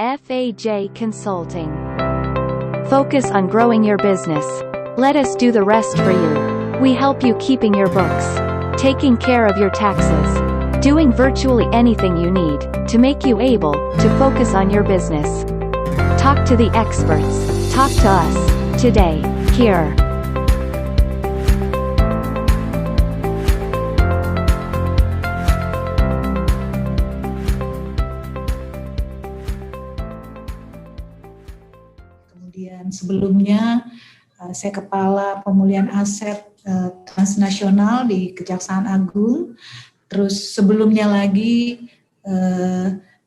FAJ Consulting. Focus on growing your business. Let us do the rest for you. We help you keeping your books, taking care of your taxes, doing virtually anything you need to make you able to focus on your business. Talk to the experts. Talk to us today, here. Kemudian sebelumnya saya Kepala Pemulihan Aset Transnasional di Kejaksaan Agung. Terus sebelumnya lagi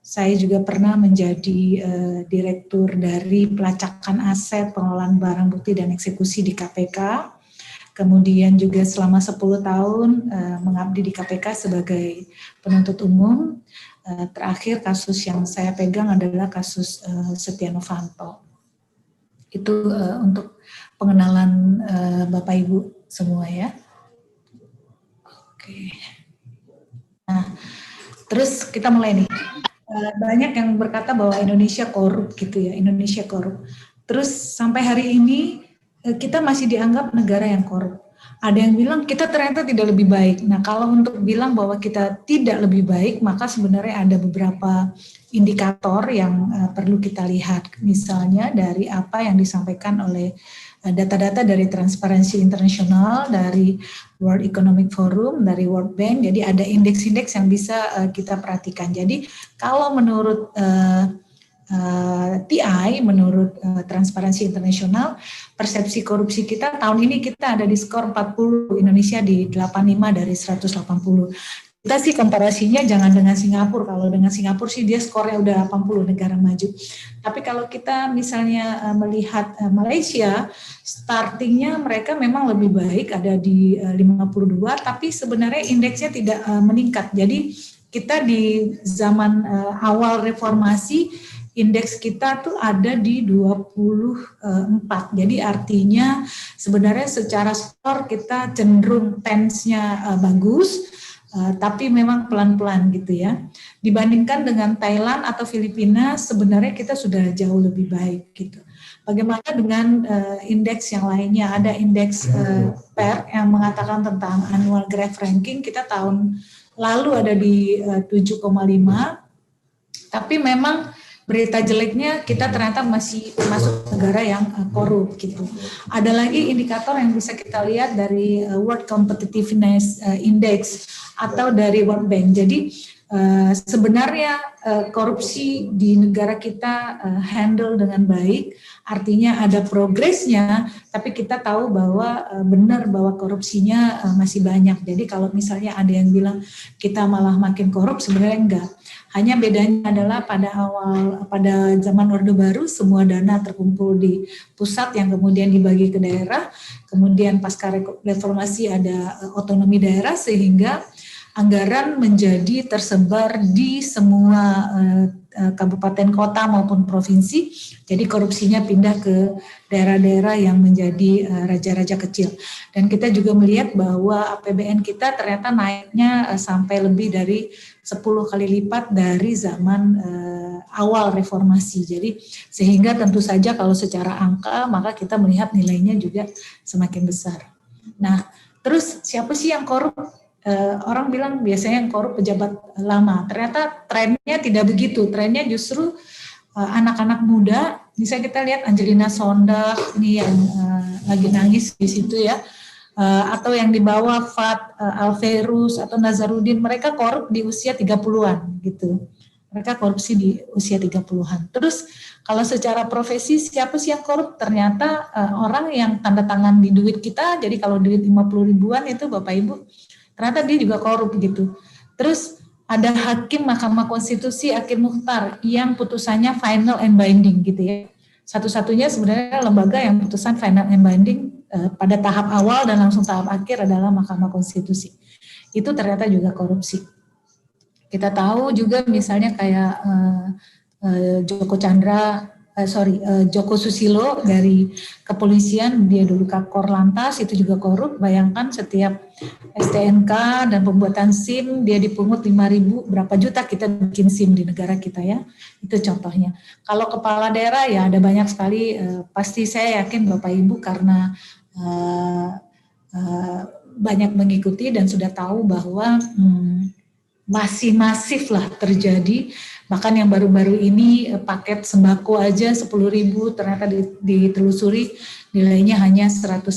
saya juga pernah menjadi Direktur dari Pelacakan Aset, Pengelolaan Barang Bukti dan Eksekusi di KPK. Kemudian juga selama 10 tahun mengabdi di KPK sebagai penuntut umum. Terakhir kasus yang saya pegang adalah kasus Setia Novanto. Itu untuk pengenalan Bapak Ibu semua ya. Oke. Nah, terus kita mulai nih. Banyak yang berkata bahwa Indonesia korup gitu ya, Indonesia korup. Terus sampai hari ini kita masih dianggap negara yang korup. Ada yang bilang kita ternyata tidak lebih baik. Nah, kalau untuk bilang bahwa kita tidak lebih baik, maka sebenarnya ada beberapa indikator yang perlu kita lihat. Misalnya dari apa yang disampaikan oleh data-data dari Transparency International, dari World Economic Forum, dari World Bank. Jadi ada indeks-indeks yang bisa kita perhatikan. Jadi kalau menurut TI, menurut Transparency International, persepsi korupsi kita tahun ini kita ada di skor 40, Indonesia di 85 dari 180. Kita sih komparasinya jangan dengan Singapura, kalau dengan Singapura sih dia skornya udah 80 negara maju. Tapi kalau kita misalnya melihat Malaysia, startingnya mereka memang lebih baik, ada di 52, tapi sebenarnya indeksnya tidak meningkat. Jadi kita di zaman awal reformasi, indeks kita tuh ada di 24. Jadi artinya sebenarnya secara skor kita cenderung tense-nya bagus, tapi memang pelan-pelan gitu ya. Dibandingkan dengan Thailand atau Filipina, sebenarnya kita sudah jauh lebih baik gitu. Bagaimana dengan indeks yang lainnya? Ada indeks PER yang mengatakan tentang annual growth ranking, kita tahun lalu ada di 7,5, tapi memang berita jeleknya kita ternyata masih masuk negara yang korup gitu. Ada lagi indikator yang bisa kita lihat dari World Competitiveness Index atau dari World Bank. Jadi sebenarnya korupsi di negara kita handle dengan baik, artinya ada progresnya, tapi kita tahu bahwa benar bahwa korupsinya masih banyak. Jadi kalau misalnya ada yang bilang kita malah makin korup, sebenarnya enggak. Hanya bedanya adalah pada zaman Orde Baru semua dana terkumpul di pusat yang kemudian dibagi ke daerah, kemudian pasca reformasi ada otonomi daerah sehingga anggaran menjadi tersebar di semua kabupaten kota maupun provinsi, jadi korupsinya pindah ke daerah-daerah yang menjadi raja-raja kecil. Dan kita juga melihat bahwa APBN kita ternyata naiknya sampai lebih dari 10 kali lipat dari zaman awal reformasi. Jadi sehingga tentu saja kalau secara angka maka kita melihat nilainya juga semakin besar. Nah, terus siapa sih yang korup? Orang bilang biasanya yang korup pejabat lama. Ternyata trennya tidak begitu. Trennya justru anak-anak muda. Misalnya kita lihat Angelina Sondag ini yang lagi nangis di situ ya. Atau yang di bawah Fat Alverus atau Nazarudin, mereka korup di usia 30-an gitu. Mereka korupsi di usia 30-an. Terus kalau secara profesi siapa sih yang korup? Ternyata orang yang tanda tangan di duit kita. Jadi kalau duit 50 ribuan itu Bapak Ibu, ternyata dia juga korup gitu. Terus ada hakim Mahkamah Konstitusi Hakim Mukhtar yang putusannya final and binding gitu ya. Satu-satunya sebenarnya lembaga yang putusan final and binding pada tahap awal dan langsung tahap akhir adalah Mahkamah Konstitusi. Itu ternyata juga korupsi. Kita tahu juga misalnya kayak Joko Chandra Joko Susilo dari kepolisian, dia dulu Kakor Lantas, itu juga korup. Bayangkan setiap STNK dan pembuatan SIM dia dipungut 5.000, berapa juta kita bikin SIM di negara kita ya. Itu contohnya. Kalau kepala daerah ya ada banyak sekali, pasti saya yakin Bapak Ibu karena banyak mengikuti dan sudah tahu bahwa masih masif lah terjadi. Bahkan yang baru-baru ini paket sembako aja 10.000 ternyata ditelusuri nilainya hanya 180.000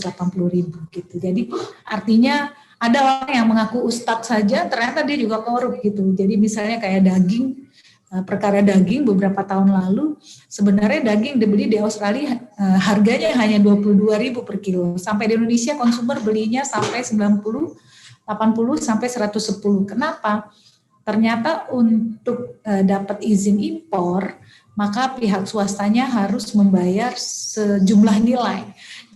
gitu. Jadi artinya ada orang yang mengaku ustadz saja ternyata dia juga korup gitu. Jadi misalnya kayak daging, perkara daging beberapa tahun lalu sebenarnya daging dibeli di Australia harganya hanya 22.000 per kilo. Sampai di Indonesia konsumer belinya sampai 90, 80 sampai 110. Kenapa? Ternyata untuk dapat izin impor, maka pihak swastanya harus membayar sejumlah nilai.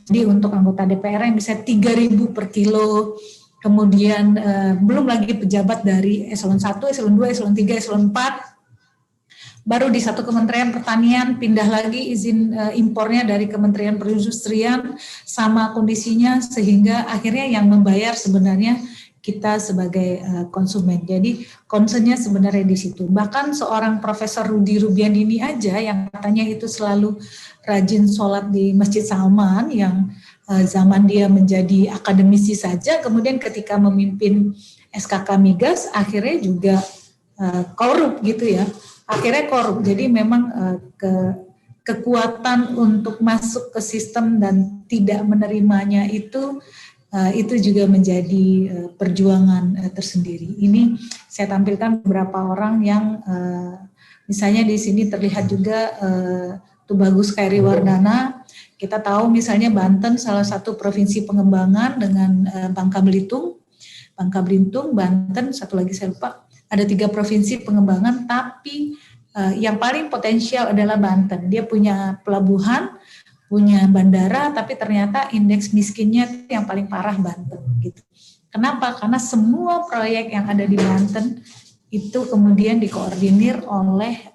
Jadi untuk anggota DPR yang bisa 3.000 per kilo, kemudian belum lagi pejabat dari eselon 1, eselon 2, eselon 3, eselon 4, baru di satu Kementerian Pertanian pindah lagi izin impornya dari Kementerian Perindustrian, sama kondisinya sehingga akhirnya yang membayar sebenarnya kita sebagai konsumen. Jadi concernnya sebenarnya di situ. Bahkan seorang Profesor Rudi Rubiandini aja yang katanya itu selalu rajin sholat di Masjid Salman, yang zaman dia menjadi akademisi saja, kemudian ketika memimpin SKK Migas akhirnya juga korup gitu ya. Akhirnya korup. Jadi memang kekuatan untuk masuk ke sistem dan tidak menerimanya itu juga menjadi perjuangan tersendiri. Ini saya tampilkan beberapa orang yang misalnya di sini terlihat juga Tubagus Khairi Wardana. Kita tahu misalnya Banten salah satu provinsi pengembangan dengan Bangka Belitung, Banten, satu lagi saya lupa. Ada 3 provinsi pengembangan, tapi yang paling potensial adalah Banten. Dia punya pelabuhan, punya bandara, tapi ternyata indeks miskinnya yang paling parah Banten gitu. Kenapa? Karena semua proyek yang ada di Banten itu kemudian dikoordinir oleh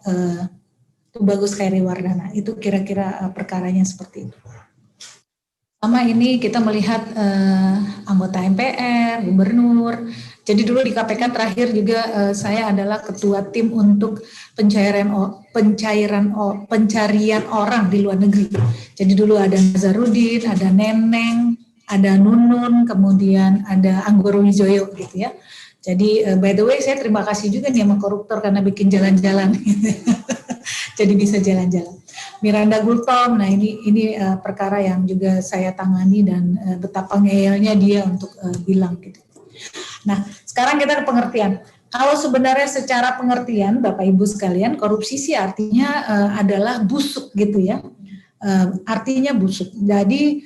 Tubagus Khairi Wardana. Itu kira-kira perkaranya seperti itu. Sama ini kita melihat anggota MPR, gubernur. Jadi dulu di KPK terakhir juga saya adalah ketua tim untuk pencarian orang di luar negeri. Jadi dulu ada Nazarudin, ada Neneng, ada Nunun, kemudian ada Anggoro Wijoyo gitu ya. Jadi by the way saya terima kasih juga nih sama koruptor karena bikin jalan-jalan. Jadi bisa jalan-jalan. Miranda Gultom, nah ini perkara yang juga saya tangani dan betapa ngeyelnya dia untuk bilang gitu. Nah, sekarang kita ke pengertian. Kalau sebenarnya secara pengertian, Bapak Ibu sekalian, korupsi sih artinya adalah busuk gitu ya. Artinya busuk. Jadi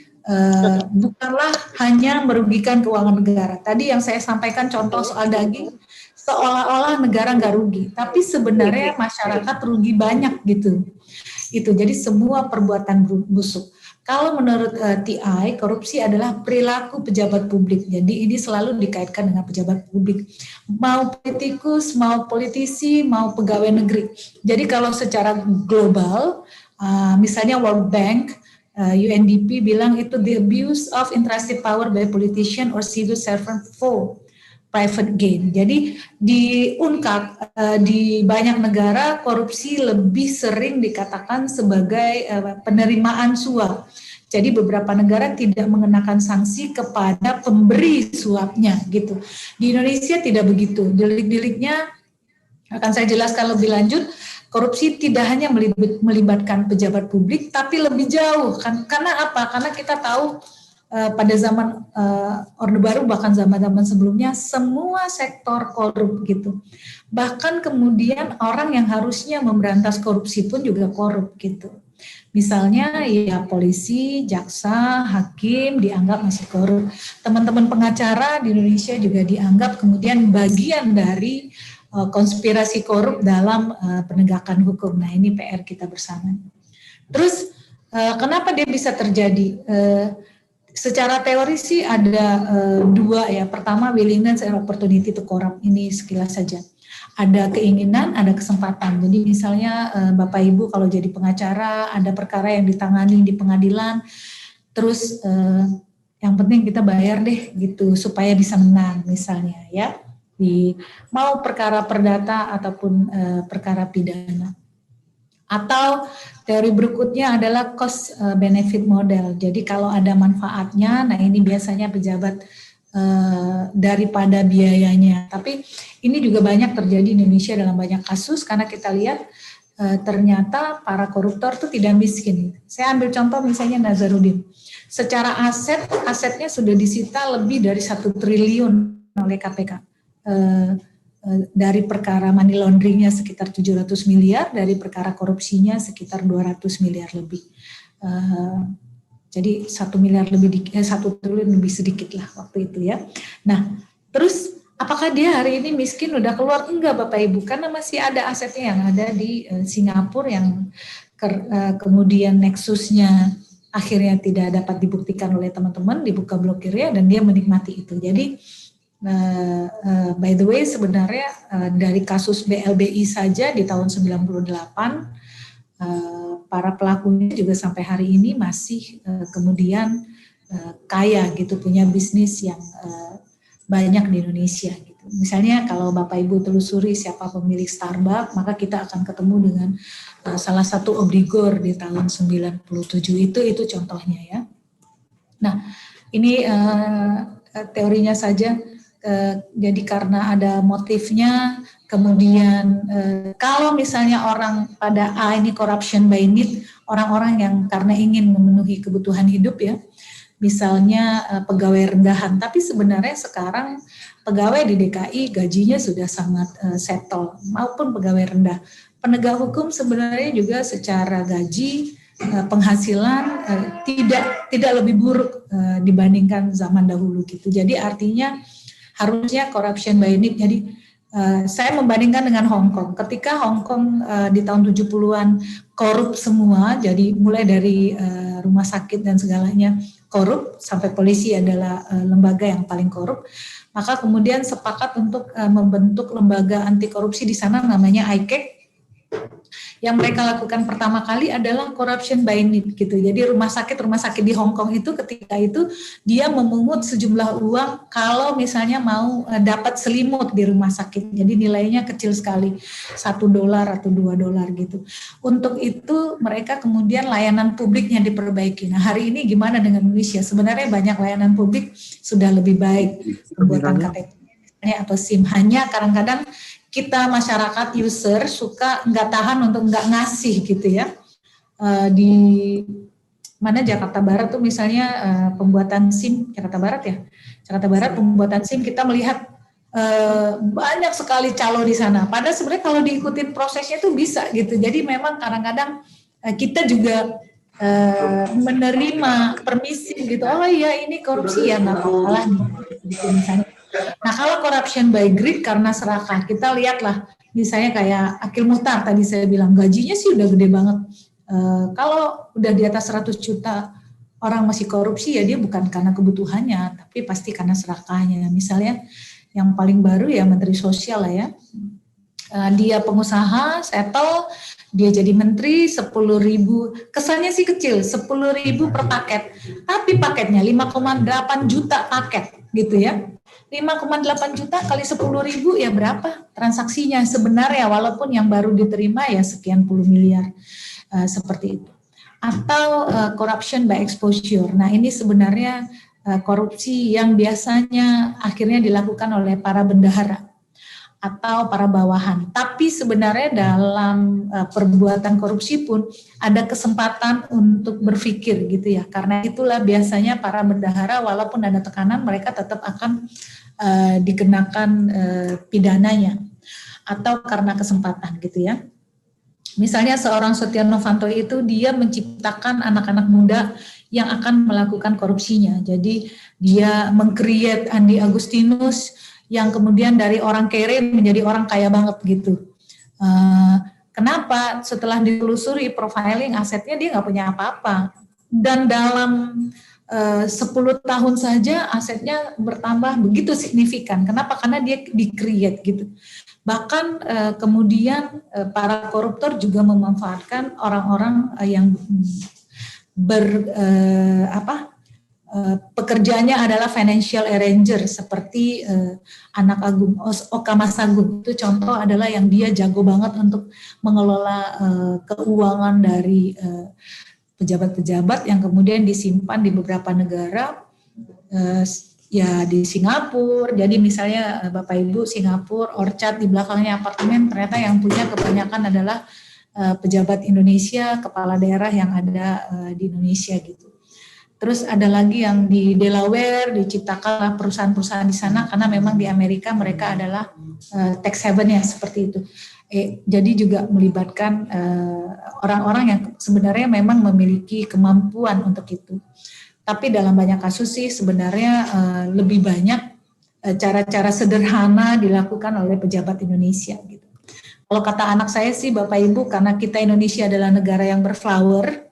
bukanlah hanya merugikan keuangan negara. Tadi yang saya sampaikan contoh soal daging, seolah-olah negara nggak rugi, tapi sebenarnya masyarakat rugi banyak gitu. Itu jadi semua perbuatan busuk. Kalau menurut TI, korupsi adalah perilaku pejabat publik. Jadi ini selalu dikaitkan dengan pejabat publik. Mau politikus, mau politisi, mau pegawai negeri. Jadi kalau secara global, misalnya World Bank, UNDP bilang itu the abuse of entrusted power by politician or civil servant for private gain. Jadi diungkap di banyak negara korupsi lebih sering dikatakan sebagai penerimaan suap. Jadi beberapa negara tidak mengenakan sanksi kepada pemberi suapnya gitu. Di Indonesia tidak begitu. Delik-deliknya akan saya jelaskan lebih lanjut. Korupsi tidak hanya melibatkan pejabat publik, tapi lebih jauh. Karena apa? Karena kita tahu pada zaman Orde Baru bahkan zaman-zaman sebelumnya semua sektor korup gitu. Bahkan kemudian orang yang harusnya memberantas korupsi pun juga korup gitu. Misalnya ya polisi, jaksa, hakim dianggap masih korup. Teman-teman pengacara di Indonesia juga dianggap kemudian bagian dari konspirasi korup dalam penegakan hukum. Nah ini PR kita bersama. Terus kenapa dia bisa terjadi? Secara teori sih ada 2 ya. Pertama willingness and opportunity to corrupt, ini sekilas saja. ada keinginan, ada kesempatan. Jadi misalnya Bapak Ibu kalau jadi pengacara, ada perkara yang ditangani di pengadilan, terus yang penting kita bayar deh gitu supaya bisa menang misalnya ya, di mau perkara perdata ataupun perkara pidana. Atau teori berikutnya adalah cost benefit model. Jadi kalau ada manfaatnya, nah ini biasanya pejabat daripada biayanya. Tapi ini juga banyak terjadi di Indonesia dalam banyak kasus karena kita lihat ternyata para koruptor itu tidak miskin. Saya ambil contoh misalnya Nazarudin. Secara asetnya sudah disita lebih dari 1 triliun oleh KPK. Dari perkara money launderingnya sekitar 700 miliar, dari perkara korupsinya sekitar 200 miliar lebih. Jadi 1 miliar lebih, 1 triliun lebih sedikit lah waktu itu ya. Nah, terus apakah dia hari ini miskin udah keluar? Enggak Bapak Ibu, karena masih ada asetnya yang ada di Singapura yang kemudian nexusnya akhirnya tidak dapat dibuktikan oleh teman-teman, dibuka blokirnya dan dia menikmati itu. Jadi by the way sebenarnya dari kasus BLBI saja di tahun 98 para pelakunya juga sampai hari ini masih kemudian kaya gitu, punya bisnis yang banyak di Indonesia gitu. Misalnya kalau Bapak Ibu telusuri siapa pemilik Starbucks, maka kita akan ketemu dengan salah satu obligor di tahun 97 itu contohnya ya. Nah, ini teorinya saja. Jadi karena ada motifnya, kemudian kalau misalnya orang pada ini corruption by need, orang-orang yang karena ingin memenuhi kebutuhan hidup ya, misalnya pegawai rendahan, tapi sebenarnya sekarang pegawai di DKI gajinya sudah sangat settle, maupun pegawai rendah. Penegak hukum sebenarnya juga secara gaji penghasilan tidak lebih buruk dibandingkan zaman dahulu gitu. Jadi artinya harusnya corruption by need. Jadi saya membandingkan dengan Hong Kong. Ketika Hong Kong di tahun 70-an korup semua, jadi mulai dari rumah sakit dan segalanya korup, sampai polisi adalah lembaga yang paling korup, maka kemudian sepakat untuk membentuk lembaga anti korupsi di sana namanya ICAC. Yang mereka lakukan pertama kali adalah corruption by need gitu. Jadi rumah sakit di Hong Kong itu ketika itu dia memungut sejumlah uang kalau misalnya mau dapat selimut di rumah sakit. Jadi nilainya kecil sekali, $1 atau $2 gitu. Untuk itu mereka kemudian layanan publiknya diperbaiki. Nah hari ini gimana dengan Indonesia? Sebenarnya banyak layanan publik sudah lebih baik, pembuatan KTP atau SIM. Hanya kadang-kadang kita masyarakat user suka nggak tahan untuk nggak ngasih gitu ya. Di mana Jakarta Barat tuh misalnya pembuatan SIM, Jakarta Barat ya, Jakarta Barat pembuatan SIM kita melihat banyak sekali calo di sana. Padahal sebenarnya kalau diikutin prosesnya itu bisa gitu. Jadi memang kadang-kadang kita juga menerima permisi gitu. Oh iya ini korupsi ya nggak apa-apa nih. Gitu misalnya. Nah kalau corruption by greed karena serakah, kita lihatlah misalnya kayak Akil Muhtar tadi saya bilang gajinya sih udah gede banget. Kalau udah di atas 100 juta orang masih korupsi ya dia bukan karena kebutuhannya, tapi pasti karena serakahnya. Misalnya yang paling baru ya Menteri Sosial lah ya, dia pengusaha settle, dia jadi menteri 10.000, kesannya sih kecil 10.000 per paket, tapi paketnya 5,8 juta paket gitu ya. 5,8 juta kali 10.000 ya berapa transaksinya sebenarnya, walaupun yang baru diterima ya sekian puluh miliar seperti itu. Atau corruption by exposure. Nah ini sebenarnya korupsi yang biasanya akhirnya dilakukan oleh para bendahara atau para bawahan. Tapi sebenarnya dalam perbuatan korupsi pun ada kesempatan untuk berpikir gitu ya. Karena itulah biasanya para bendahara walaupun ada tekanan mereka tetap akan dikenakan pidananya atau karena kesempatan gitu ya. Misalnya seorang Setia Novanto itu dia menciptakan anak-anak muda yang akan melakukan korupsinya. Jadi dia meng-create Andi Agustinus yang kemudian dari orang kere menjadi orang kaya banget gitu. Kenapa? Setelah ditelusuri profiling asetnya dia nggak punya apa-apa. Dan dalam 10 tahun saja asetnya bertambah begitu signifikan. Kenapa? Karena dia di-create gitu. Bahkan kemudian para koruptor juga memanfaatkan orang-orang yang pekerjaannya adalah financial arranger seperti anak Agung Oka Mas Agung. Itu contoh adalah yang dia jago banget untuk mengelola keuangan dari pejabat-pejabat yang kemudian disimpan di beberapa negara, ya di Singapura. Jadi misalnya Bapak Ibu Singapura, Orchard di belakangnya apartemen, ternyata yang punya kebanyakan adalah pejabat Indonesia, kepala daerah yang ada di Indonesia gitu. Terus ada lagi yang di Delaware, diciptakanlah perusahaan-perusahaan di sana karena memang di Amerika mereka adalah tax haven ya seperti itu. Jadi juga melibatkan orang-orang yang sebenarnya memang memiliki kemampuan untuk itu. Tapi dalam banyak kasus sih sebenarnya lebih banyak cara-cara sederhana dilakukan oleh pejabat Indonesia gitu. Kalau kata anak saya sih Bapak Ibu, karena kita Indonesia adalah negara yang berflower,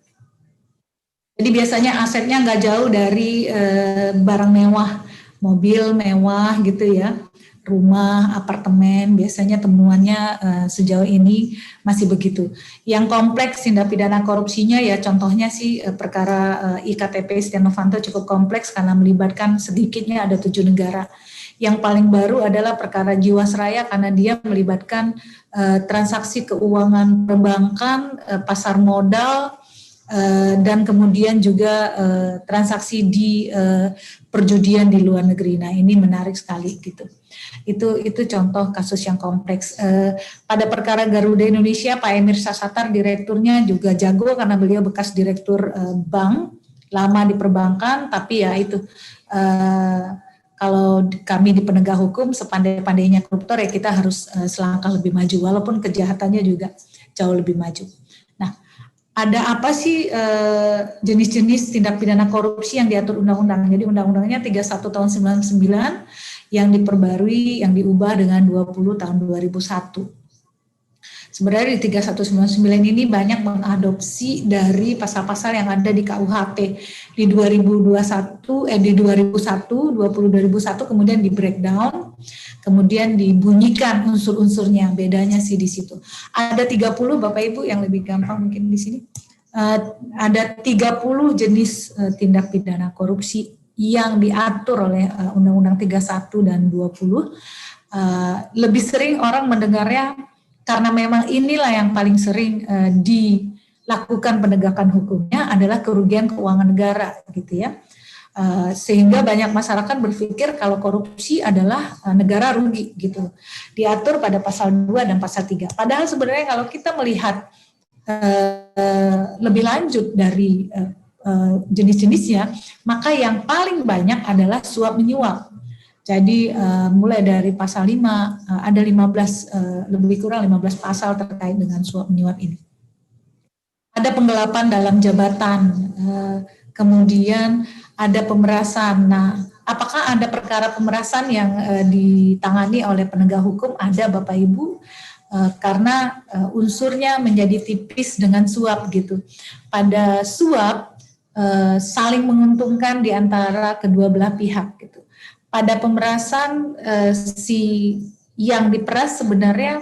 jadi biasanya asetnya nggak jauh dari barang mewah, mobil mewah gitu ya, rumah, apartemen, biasanya temuannya sejauh ini masih begitu. Yang kompleks tindak pidana korupsinya ya contohnya sih perkara IKTP Setia Novanto cukup kompleks karena melibatkan sedikitnya ada 7 negara. Yang paling baru adalah perkara Jiwasraya karena dia melibatkan transaksi keuangan perbankan, pasar modal, dan kemudian juga transaksi di perjudian di luar negeri. Nah ini menarik sekali gitu. Itu contoh kasus yang kompleks. Pada perkara Garuda Indonesia, Pak Emir Sashatar direkturnya juga jago karena beliau bekas direktur bank, lama di perbankan, tapi ya itu kalau kami di penegak hukum sepandai-pandainya koruptor ya kita harus selangkah lebih maju, walaupun kejahatannya juga jauh lebih maju. Nah, ada apa sih jenis-jenis tindak pidana korupsi yang diatur undang-undang? Jadi undang-undangnya 31 tahun 99 yang diperbarui, yang diubah dengan 20 tahun 2001. Sebenarnya di 3199 ini banyak mengadopsi dari pasal-pasal yang ada di KUHP di 2021, di 2001, 2001 kemudian di breakdown, kemudian dibunyikan unsur-unsurnya, bedanya sih di situ. Ada 30 Bapak Ibu yang lebih gampang mungkin di sini. Ada 30 jenis tindak pidana korupsi yang diatur oleh Undang-Undang 31 dan 20. Lebih sering orang mendengarnya karena memang inilah yang paling sering dilakukan penegakan hukumnya adalah kerugian keuangan negara gitu ya. Sehingga banyak masyarakat berpikir kalau korupsi adalah negara rugi gitu. Diatur pada pasal 2 dan pasal 3. Padahal sebenarnya kalau kita melihat lebih lanjut dari jenis-jenisnya, maka yang paling banyak adalah suap menyuap. Jadi mulai dari pasal 5 ada 15 lebih kurang 15 pasal terkait dengan suap menyuap ini. Ada penggelapan dalam jabatan, kemudian ada pemerasan. Nah, apakah ada perkara pemerasan yang ditangani oleh penegak hukum? Ada Bapak Ibu, karena unsurnya menjadi tipis dengan suap gitu. Pada suap saling menguntungkan di antara kedua belah pihak gitu. Pada pemerasan si yang diperas sebenarnya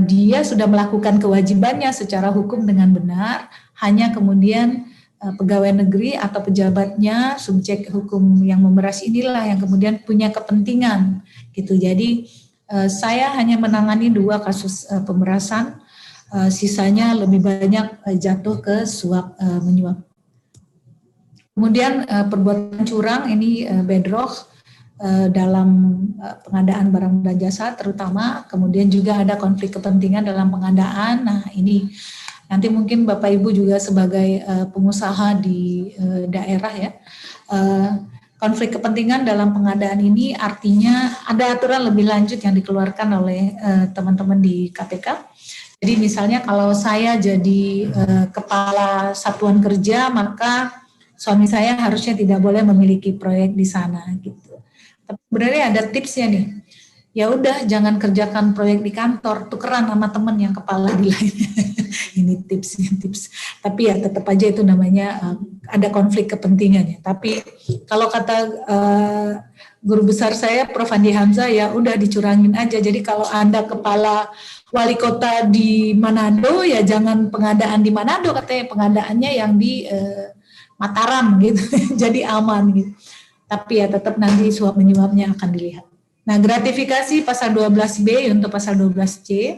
dia sudah melakukan kewajibannya secara hukum dengan benar, hanya kemudian pegawai negeri atau pejabatnya, subjek hukum yang memeras inilah yang kemudian punya kepentingan gitu. Jadi saya hanya menangani 2 kasus pemerasan, sisanya lebih banyak jatuh ke suap menyuap. Kemudian perbuatan curang ini bedrock dalam pengadaan barang dan jasa terutama, kemudian juga ada konflik kepentingan dalam pengadaan. Nah ini nanti mungkin Bapak Ibu juga sebagai pengusaha di daerah ya, konflik kepentingan dalam pengadaan ini artinya ada aturan lebih lanjut yang dikeluarkan oleh teman-teman di KPK. Jadi misalnya kalau saya jadi kepala satuan kerja, maka suami saya harusnya tidak boleh memiliki proyek di sana gitu. Tapi sebenarnya ada tipsnya nih. ya udah jangan kerjakan proyek di kantor, tukeran sama temen yang kepala di lainnya. Ini tips. Tapi ya tetap aja itu namanya ada konflik kepentingan ya. Tapi kalau kata guru besar saya, Prof. Andi Hamzah, ya udah dicurangin aja. Jadi kalau Anda kepala wali kota di Manado, ya jangan pengadaan di Manado, katanya pengadaannya yang di Mataram gitu. Jadi aman gitu. Tapi ya tetap nanti suap menyuapnya akan dilihat. Nah, gratifikasi pasal 12B untuk pasal 12C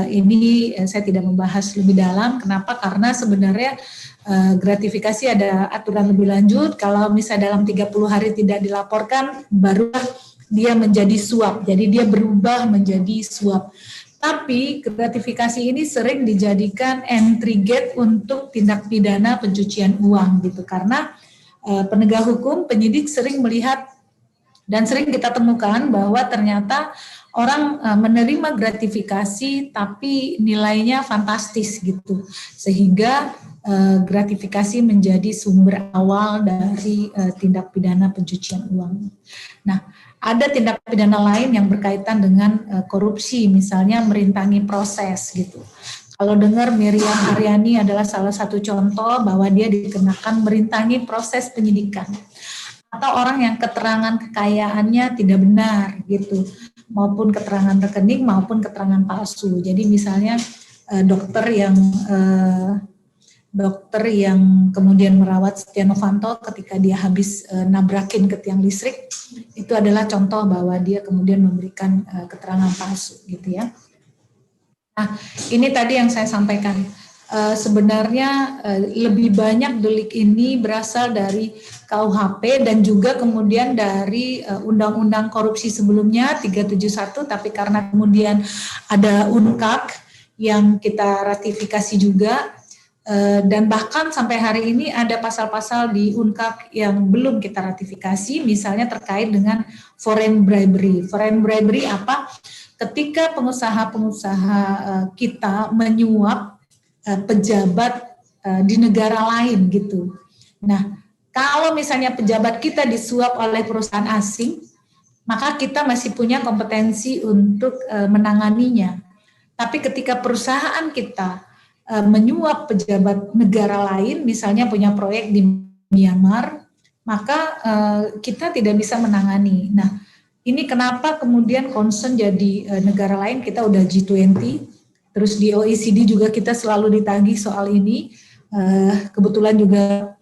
ini saya tidak membahas lebih dalam. Kenapa? Karena sebenarnya gratifikasi ada aturan lebih lanjut. Kalau misalnya dalam 30 hari tidak dilaporkan, barulah dia menjadi suap. Jadi dia berubah menjadi suap. Tapi gratifikasi ini sering dijadikan entry gate untuk tindak pidana pencucian uang gitu. Karena penegak hukum, penyidik sering melihat dan sering kita temukan bahwa ternyata orang menerima gratifikasi tapi nilainya fantastis gitu. Sehingga gratifikasi menjadi sumber awal dari tindak pidana pencucian uang. Nah, ada tindak pidana lain yang berkaitan dengan korupsi, misalnya merintangi proses gitu. Kalau dengar Miriam Haryani adalah salah satu contoh bahwa dia dikenakan merintangi proses penyidikan. Atau orang yang keterangan kekayaannya tidak benar gitu, maupun keterangan rekening maupun keterangan palsu. Jadi misalnya dokter yang kemudian merawat Setia Novanto ketika dia habis nabrakin ke tiang listrik, itu adalah contoh bahwa dia kemudian memberikan keterangan palsu gitu ya. Nah, ini tadi yang saya sampaikan. Sebenarnya lebih banyak delik ini berasal dari KUHP dan juga kemudian dari undang-undang korupsi sebelumnya 371, tapi karena kemudian ada UNCAK yang kita ratifikasi juga, dan bahkan sampai hari ini ada pasal-pasal di UNCAK yang belum kita ratifikasi, misalnya terkait dengan foreign bribery. Foreign bribery apa? Ketika pengusaha-pengusaha kita menyuap pejabat di negara lain gitu. Nah, kalau misalnya pejabat kita disuap oleh perusahaan asing, maka kita masih punya kompetensi untuk menanganinya. Tapi ketika perusahaan kita menyuap pejabat negara lain, misalnya punya proyek di Myanmar, maka kita tidak bisa menangani. Nah, ini kenapa kemudian concern jadi negara lain, kita udah G20, terus di OECD juga kita selalu ditagih soal ini. Kebetulan juga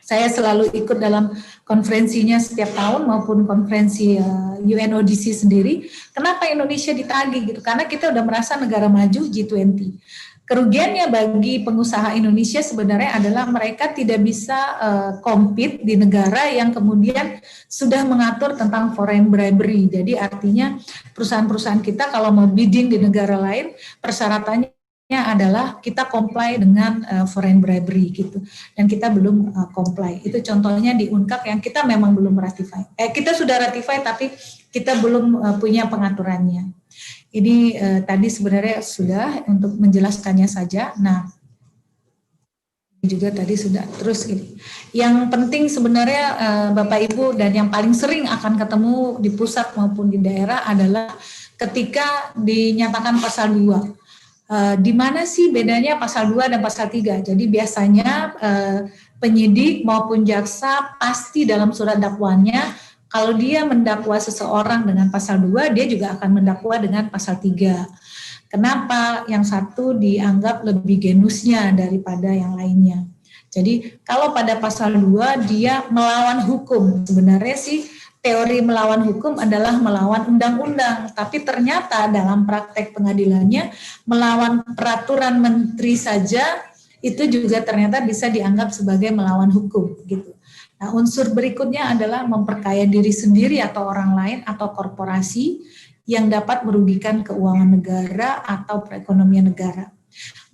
saya selalu ikut dalam konferensinya setiap tahun maupun konferensi UNODC sendiri. Kenapa Indonesia ditagih gitu? Karena kita udah merasa negara maju G20. Kerugiannya bagi pengusaha Indonesia sebenarnya adalah mereka tidak bisa compete di negara yang kemudian sudah mengatur tentang foreign bribery. Jadi artinya perusahaan-perusahaan kita kalau mau bidding di negara lain, persyaratannya adalah kita comply dengan foreign bribery gitu. Dan kita belum comply. Itu contohnya di UNCAK yang kita memang belum ratify. Kita sudah ratify tapi kita belum punya pengaturannya. Ini tadi sebenarnya sudah untuk menjelaskannya saja. Nah, juga tadi sudah. Terus ini, yang penting sebenarnya Bapak Ibu dan yang paling sering akan ketemu di pusat maupun di daerah adalah ketika dinyatakan pasal 2. Di mana sih bedanya pasal 2 dan pasal 3? Jadi biasanya penyidik maupun jaksa pasti dalam surat dakwaannya, kalau dia mendakwa seseorang dengan pasal 2, dia juga akan mendakwa dengan pasal 3. Kenapa? Yang satu dianggap lebih genusnya daripada yang lainnya. Jadi kalau pada pasal 2 dia melawan hukum. Sebenarnya sih teori melawan hukum adalah melawan undang-undang. Tapi ternyata dalam praktek pengadilannya melawan peraturan menteri saja itu juga ternyata bisa dianggap sebagai melawan hukum gitu. Nah, unsur berikutnya adalah memperkaya diri sendiri atau orang lain atau korporasi yang dapat merugikan keuangan negara atau perekonomian negara.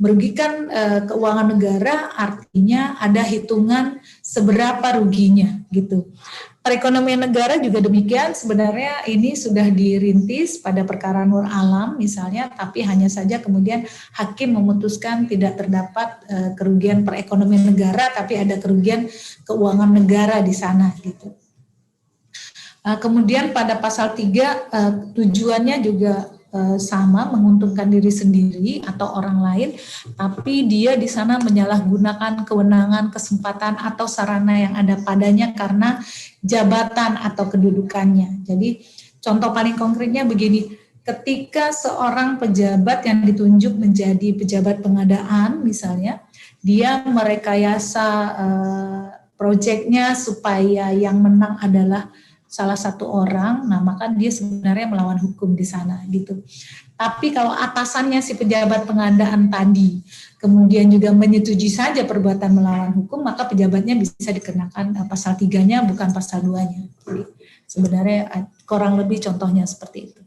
Merugikan keuangan negara artinya ada hitungan seberapa ruginya gitu. Perekonomian negara juga demikian, sebenarnya ini sudah dirintis pada perkara Nur Alam misalnya, tapi hanya saja kemudian hakim memutuskan tidak terdapat kerugian perekonomian negara, tapi ada kerugian keuangan negara di sana gitu. Kemudian pada pasal 3 tujuannya juga sama, menguntungkan diri sendiri atau orang lain, tapi dia di sana menyalahgunakan kewenangan, kesempatan atau sarana yang ada padanya karena jabatan atau kedudukannya. Jadi contoh paling konkretnya begini, ketika seorang pejabat yang ditunjuk menjadi pejabat pengadaan misalnya, dia merekayasa proyeknya supaya yang menang adalah salah satu orang, nah maka dia sebenarnya melawan hukum di sana gitu. Tapi kalau atasannya si pejabat pengadaan tadi kemudian juga menyetujui saja perbuatan melawan hukum, maka pejabatnya bisa dikenakan pasal 3-nya bukan pasal 2-nya. Jadi sebenarnya kurang lebih contohnya seperti itu.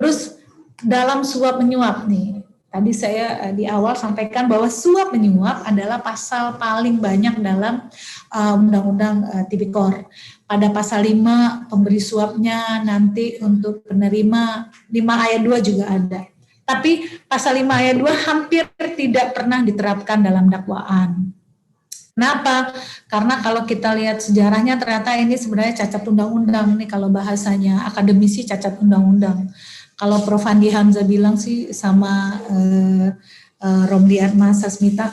Terus dalam suap menyuap nih, tadi saya di awal sampaikan bahwa suap menyuap adalah pasal paling banyak dalam Undang-Undang Tipikor. Pada pasal 5 pemberi suapnya nanti untuk penerima 5 ayat 2 juga ada. Tapi pasal 5 ayat 2 hampir tidak pernah diterapkan dalam dakwaan. Kenapa? Karena kalau kita lihat sejarahnya ternyata ini sebenarnya cacat undang-undang nih, kalau bahasanya akademisi cacat undang-undang. Kalau Prof. Andi Hamzah bilang sih sama Romli Atma Sasmita,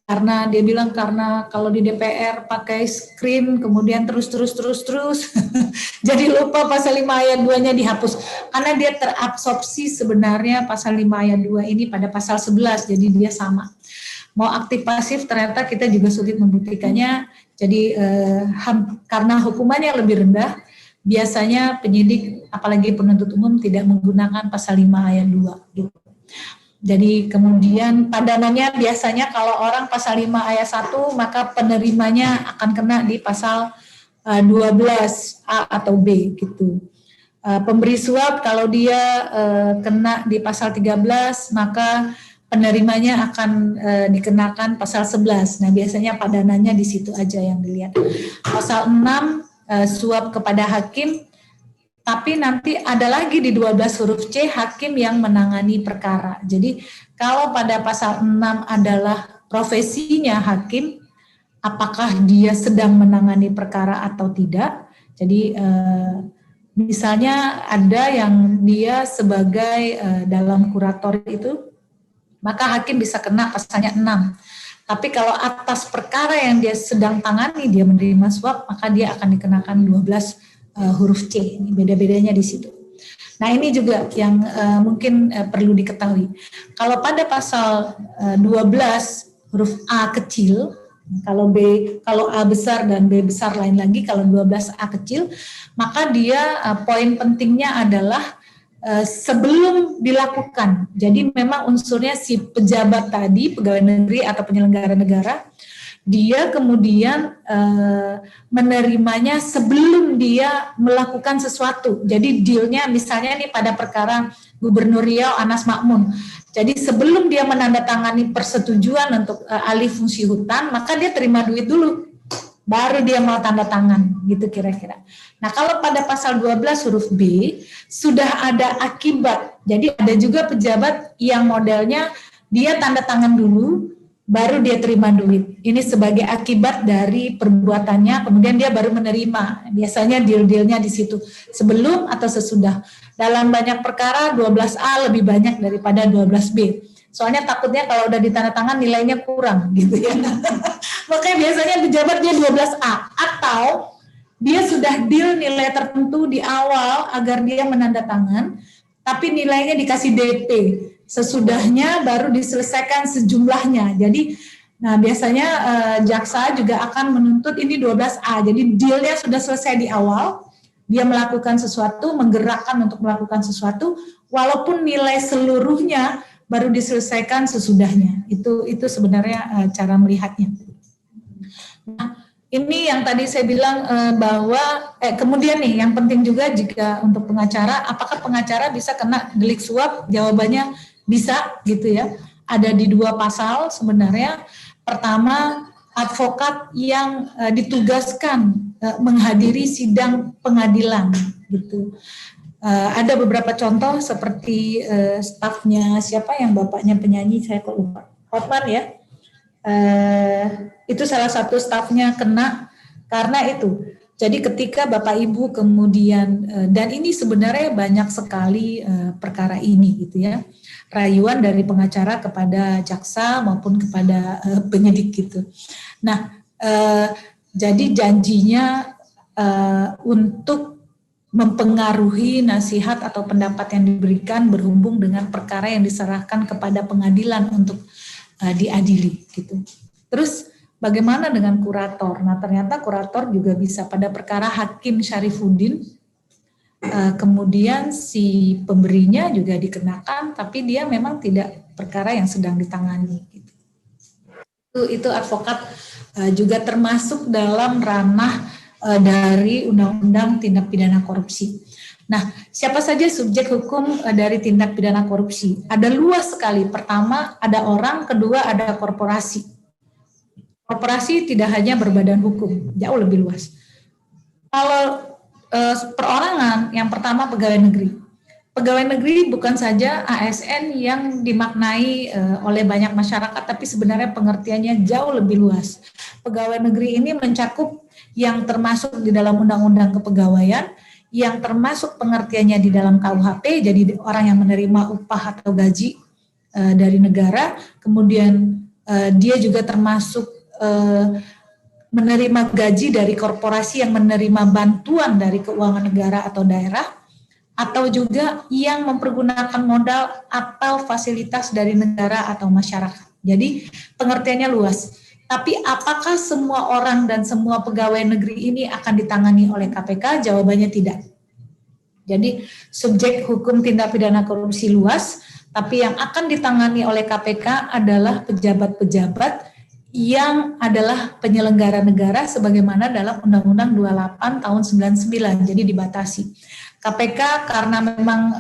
karena dia bilang karena kalau di DPR pakai screen kemudian terus jadi lupa pasal 5 ayat 2-nya dihapus karena dia terabsorpsi sebenarnya pasal 5 ayat 2 ini pada pasal 11, jadi dia sama. Mau aktif pasif ternyata kita juga sulit membuktikannya, jadi karena hukumannya lebih rendah, biasanya penyidik apalagi penuntut umum tidak menggunakan pasal 5 ayat 2 gitu. Jadi kemudian padanannya biasanya kalau orang pasal 5 ayat 1 maka penerimanya akan kena di pasal 12A atau B gitu. Pemberi suap kalau dia kena di pasal 13 maka penerimanya akan dikenakan pasal 11. Nah biasanya padanannya di situ aja yang dilihat. Pasal 6 suap kepada hakim. Tapi nanti ada lagi di 12 huruf C hakim yang menangani perkara. Jadi kalau pada pasal 6 adalah profesinya hakim, apakah dia sedang menangani perkara atau tidak. Jadi misalnya ada yang dia sebagai dalam kurator itu, maka hakim bisa kena pasalnya 6. Tapi kalau atas perkara yang dia sedang tangani, dia menerima suap, maka dia akan dikenakan 12 huruf C, ini beda-bedanya di situ. Nah ini juga yang mungkin perlu diketahui. Kalau pada pasal 12 huruf A kecil, kalau A besar dan B besar lain lagi, kalau 12 A kecil, maka dia poin pentingnya adalah sebelum dilakukan. Jadi memang unsurnya si pejabat tadi, pegawai negeri atau penyelenggara negara, dia kemudian menerimanya sebelum dia melakukan sesuatu. Jadi dealnya misalnya nih pada perkara Gubernur Riau Anas Makmun. Jadi sebelum dia menandatangani persetujuan untuk alih fungsi hutan, maka dia terima duit dulu, baru dia mau tanda tangan, gitu kira-kira. Nah kalau pada pasal 12 huruf B, sudah ada akibat. Jadi ada juga pejabat yang modelnya dia tanda tangan dulu, baru dia terima duit. Ini sebagai akibat dari perbuatannya, kemudian dia baru menerima. Biasanya deal-dealnya di situ, sebelum atau sesudah. Dalam banyak perkara 12A lebih banyak daripada 12B. Soalnya takutnya kalau udah ditandatangan nilainya kurang gitu ya. Makanya biasanya pejabat dia 12A. Atau dia sudah deal nilai tertentu di awal agar dia menandatangan, tapi nilainya dikasih DP. Sesudahnya baru diselesaikan sejumlahnya. Jadi, nah biasanya jaksa juga akan menuntut ini 12A. Jadi dealnya sudah selesai di awal, dia melakukan sesuatu, menggerakkan untuk melakukan sesuatu, walaupun nilai seluruhnya baru diselesaikan sesudahnya. Itu sebenarnya cara melihatnya. Nah, ini yang tadi saya bilang bahwa kemudian nih yang penting juga jika untuk pengacara, apakah pengacara bisa kena delik suap? Jawabannya bisa gitu ya. Ada di 2 pasal sebenarnya. Pertama, advokat yang ditugaskan menghadiri sidang pengadilan gitu. Ada beberapa contoh seperti stafnya siapa yang bapaknya penyanyi, saya kok lupa, Hotman ya. Itu salah satu stafnya kena karena itu. Jadi ketika Bapak Ibu kemudian, dan ini sebenarnya banyak sekali perkara ini gitu ya, rayuan dari pengacara kepada jaksa maupun kepada penyidik gitu. Nah, jadi janjinya untuk mempengaruhi nasihat atau pendapat yang diberikan berhubung dengan perkara yang diserahkan kepada pengadilan untuk diadili gitu. Terus bagaimana dengan kurator? Nah, ternyata kurator juga bisa pada perkara Hakim Syarifuddin. Kemudian si pemberinya juga dikenakan, tapi dia memang tidak perkara yang sedang ditangani. Gitu. Itu advokat juga termasuk dalam ranah dari Undang-Undang Tindak Pidana Korupsi. Nah, siapa saja subjek hukum dari tindak pidana korupsi? Ada luas sekali. Pertama, ada orang. Kedua, ada korporasi. Korporasi tidak hanya berbadan hukum, jauh lebih luas. Kalau perorangan, yang pertama pegawai negeri. Pegawai negeri bukan saja ASN yang dimaknai oleh banyak masyarakat, tapi sebenarnya pengertiannya jauh lebih luas. Pegawai negeri ini mencakup yang termasuk di dalam Undang-Undang Kepegawaian, yang termasuk pengertiannya di dalam KUHP, jadi orang yang menerima upah atau gaji dari negara, kemudian dia juga termasuk menerima gaji dari korporasi yang menerima bantuan dari keuangan negara atau daerah, atau juga yang mempergunakan modal atau fasilitas dari negara atau masyarakat. Jadi pengertiannya luas. Tapi apakah semua orang dan semua pegawai negeri ini akan ditangani oleh KPK? Jawabannya tidak. Jadi subjek hukum tindak pidana korupsi luas, tapi yang akan ditangani oleh KPK adalah pejabat-pejabat yang adalah penyelenggara negara sebagaimana dalam Undang-Undang 28 tahun 99, jadi dibatasi. KPK karena memang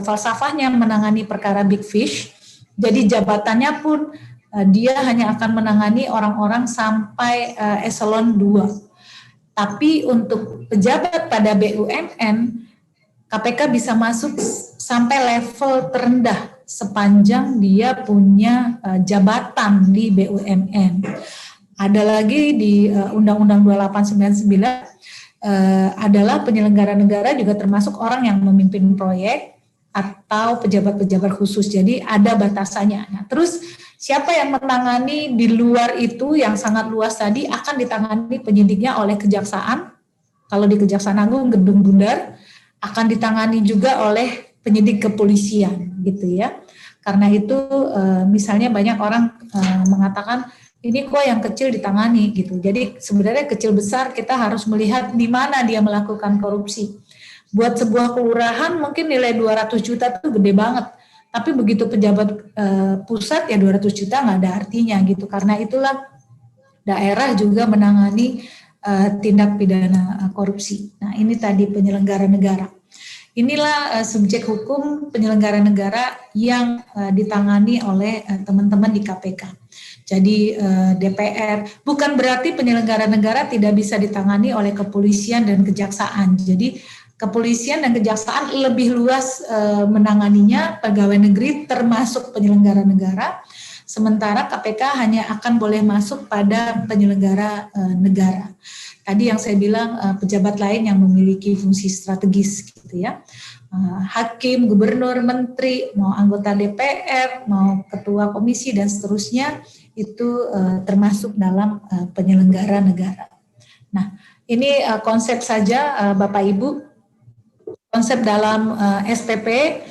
falsafahnya menangani perkara big fish, jadi jabatannya pun dia hanya akan menangani orang-orang sampai eselon 2. Tapi untuk pejabat pada BUMN, KPK bisa masuk sampai level terendah sepanjang dia punya jabatan di BUMN. Ada lagi di Undang-Undang 2899 adalah penyelenggara negara juga termasuk orang yang memimpin proyek atau pejabat-pejabat khusus. Jadi ada batasannya. Nah, terus siapa yang menangani di luar itu yang sangat luas tadi akan ditangani penyidiknya oleh kejaksaan. Kalau di Kejaksaan Agung Gedung Bundar akan ditangani juga oleh penyidik kepolisian gitu ya. Karena itu misalnya banyak orang mengatakan ini kok yang kecil ditangani gitu. Jadi sebenarnya kecil besar kita harus melihat di mana dia melakukan korupsi. Buat sebuah kelurahan mungkin nilai 200 juta itu gede banget. Tapi begitu pejabat pusat ya 200 juta nggak ada artinya gitu. Karena itulah daerah juga menangani tindak pidana korupsi. Nah ini tadi penyelenggara negara. Inilah subjek hukum penyelenggara negara yang ditangani oleh teman-teman di KPK. Jadi DPR, bukan berarti penyelenggara negara tidak bisa ditangani oleh kepolisian dan kejaksaan. Jadi kepolisian dan kejaksaan lebih luas menanganinya, pegawai negeri termasuk penyelenggara negara, sementara KPK hanya akan boleh masuk pada penyelenggara negara. Tadi yang saya bilang pejabat lain yang memiliki fungsi strategis gitu ya. Hakim, gubernur, menteri, mau anggota DPR, mau ketua komisi dan seterusnya itu termasuk dalam penyelenggara negara. Nah, ini konsep saja Bapak Ibu. Konsep dalam SPP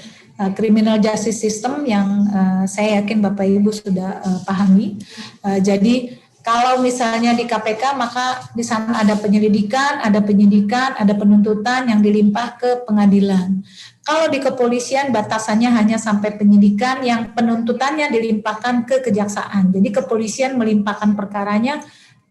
Criminal Justice System yang saya yakin Bapak Ibu sudah pahami. Jadi kalau misalnya di KPK maka di sana ada penyelidikan, ada penyidikan, ada penuntutan yang dilimpah ke pengadilan. Kalau di kepolisian batasannya hanya sampai penyidikan yang penuntutannya dilimpahkan ke kejaksaan. Jadi kepolisian melimpahkan perkaranya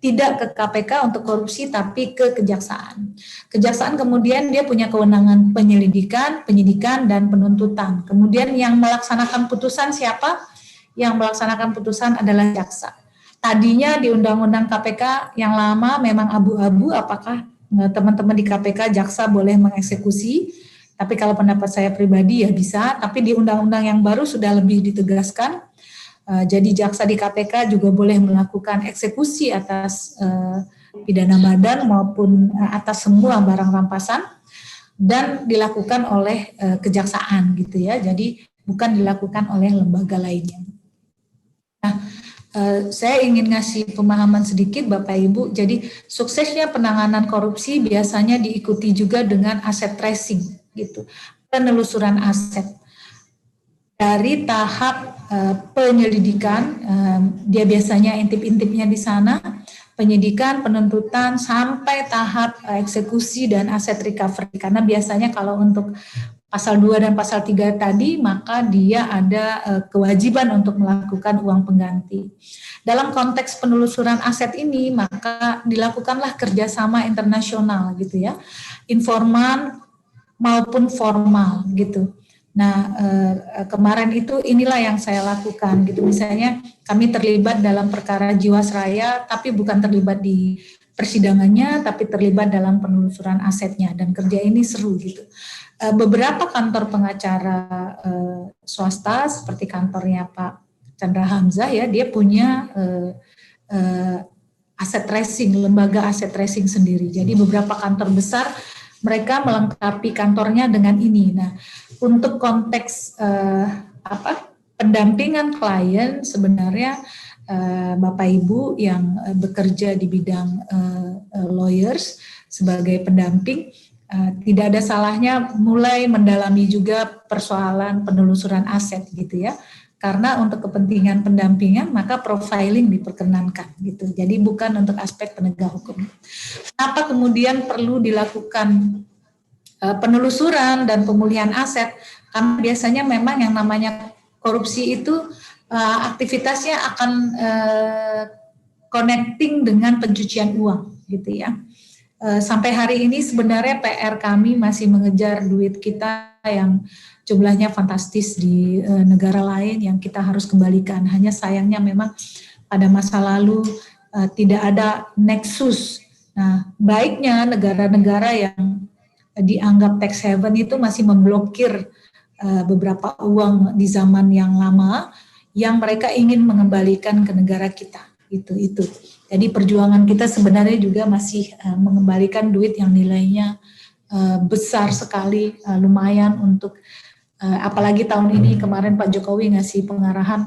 tidak ke KPK untuk korupsi tapi ke kejaksaan. Kejaksaan kemudian dia punya kewenangan penyelidikan, penyidikan dan penuntutan. Kemudian yang melaksanakan putusan siapa? Yang melaksanakan putusan adalah jaksa. Tadinya di Undang-Undang KPK yang lama memang abu-abu apakah teman-teman di KPK jaksa boleh mengeksekusi, tapi kalau pendapat saya pribadi ya bisa, tapi di Undang-Undang yang baru sudah lebih ditegaskan, jadi jaksa di KPK juga boleh melakukan eksekusi atas pidana badan maupun atas semua barang rampasan, dan dilakukan oleh kejaksaan gitu ya. Jadi bukan dilakukan oleh lembaga lainnya. Nah, saya ingin ngasih pemahaman sedikit Bapak Ibu. Jadi suksesnya penanganan korupsi biasanya diikuti juga dengan aset tracing gitu, penelusuran aset. Dari tahap penyelidikan, dia biasanya intip-intipnya di sana, penyidikan, penuntutan, sampai tahap eksekusi dan aset recovery. Karena biasanya kalau untuk pasal 2 dan pasal 3 tadi, maka dia ada kewajiban untuk melakukan uang pengganti. Dalam konteks penelusuran aset ini, maka dilakukanlah kerjasama internasional gitu ya, informal maupun formal gitu. Nah, kemarin itu inilah yang saya lakukan gitu. Misalnya kami terlibat dalam perkara Jiwasraya, tapi bukan terlibat di persidangannya, tapi terlibat dalam penelusuran asetnya, dan kerja ini seru gitu. Beberapa kantor pengacara swasta seperti kantornya Pak Chandra Hamzah ya, dia punya aset tracing, lembaga aset tracing sendiri. Jadi beberapa kantor besar mereka melengkapi kantornya dengan ini. Nah, untuk konteks pendampingan klien sebenarnya Bapak Ibu yang bekerja di bidang lawyers sebagai pendamping, tidak ada salahnya mulai mendalami juga persoalan penelusuran aset gitu ya. Karena untuk kepentingan pendampingan maka profiling diperkenankan gitu. Jadi bukan untuk aspek penegak hukum. Kenapa kemudian perlu dilakukan penelusuran dan pemulihan aset? Karena biasanya memang yang namanya korupsi itu aktivitasnya akan connecting dengan pencucian uang gitu ya. Sampai hari ini sebenarnya PR kami masih mengejar duit kita yang jumlahnya fantastis di negara lain yang kita harus kembalikan. Hanya sayangnya memang pada masa lalu tidak ada nexus. Nah, baiknya negara-negara yang dianggap tax haven itu masih memblokir beberapa uang di zaman yang lama yang mereka ingin mengembalikan ke negara kita. Itu. Jadi perjuangan kita sebenarnya juga masih mengembalikan duit yang nilainya besar sekali, lumayan untuk apalagi tahun ini kemarin Pak Jokowi ngasih pengarahan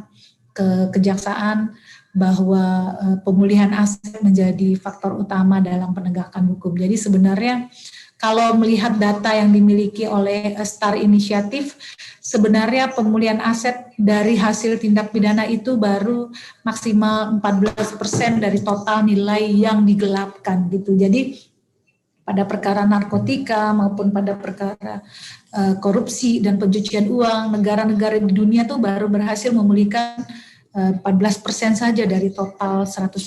ke kejaksaan bahwa pemulihan aset menjadi faktor utama dalam penegakan hukum. Jadi sebenarnya kalau melihat data yang dimiliki oleh STAR Initiative, sebenarnya pemulihan aset dari hasil tindak pidana itu baru maksimal 14% dari total nilai yang digelapkan gitu. Jadi pada perkara narkotika maupun pada perkara korupsi dan pencucian uang, negara-negara di dunia tuh baru berhasil memulihkan 14% saja dari total 100%.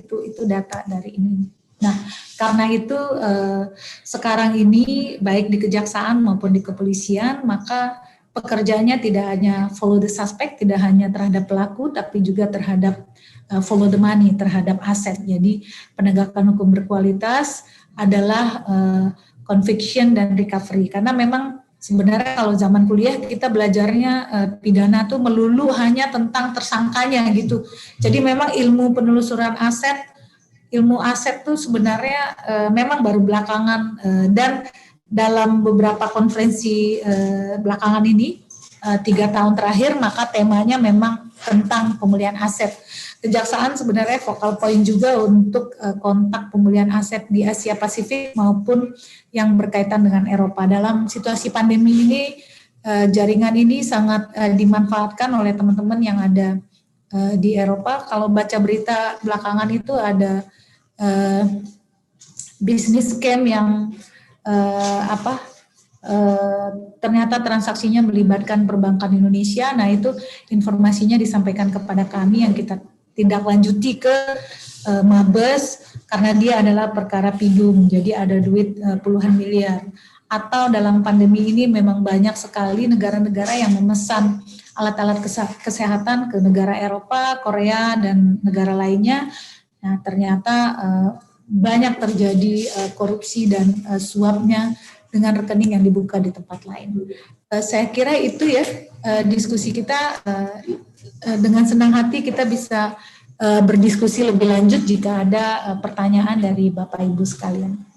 Itu data dari ini. Nah, karena itu sekarang ini baik di kejaksaan maupun di kepolisian, maka pekerjaannya tidak hanya follow the suspect, tidak hanya terhadap pelaku, tapi juga terhadap follow the money, terhadap aset. Jadi penegakan hukum berkualitas adalah conviction dan recovery. Karena memang sebenarnya kalau zaman kuliah kita belajarnya pidana tuh melulu hanya tentang tersangkanya gitu. Jadi memang ilmu penelusuran aset, ilmu aset tuh sebenarnya memang baru belakangan dan dalam beberapa konferensi belakangan ini 3 tahun terakhir maka temanya memang tentang pemulihan aset. Kejaksaan sebenarnya focal point juga untuk kontak pemulihan aset di Asia Pasifik maupun yang berkaitan dengan Eropa. Dalam situasi pandemi ini jaringan ini sangat dimanfaatkan oleh teman-teman yang ada di Eropa. Kalau baca berita belakangan itu ada bisnis scam yang ternyata transaksinya melibatkan perbankan Indonesia. Nah itu informasinya disampaikan kepada kami yang kita tindak lanjuti ke Mabes karena dia adalah perkara pidum, jadi ada duit puluhan miliar. Atau dalam pandemi ini memang banyak sekali negara-negara yang memesan alat-alat kesehatan ke negara Eropa, Korea, dan negara lainnya. Nah, ternyata banyak terjadi korupsi dan suapnya dengan rekening yang dibuka di tempat lain. Saya kira itu ya diskusi kita. Dengan senang hati kita bisa berdiskusi lebih lanjut jika ada pertanyaan dari Bapak Ibu sekalian.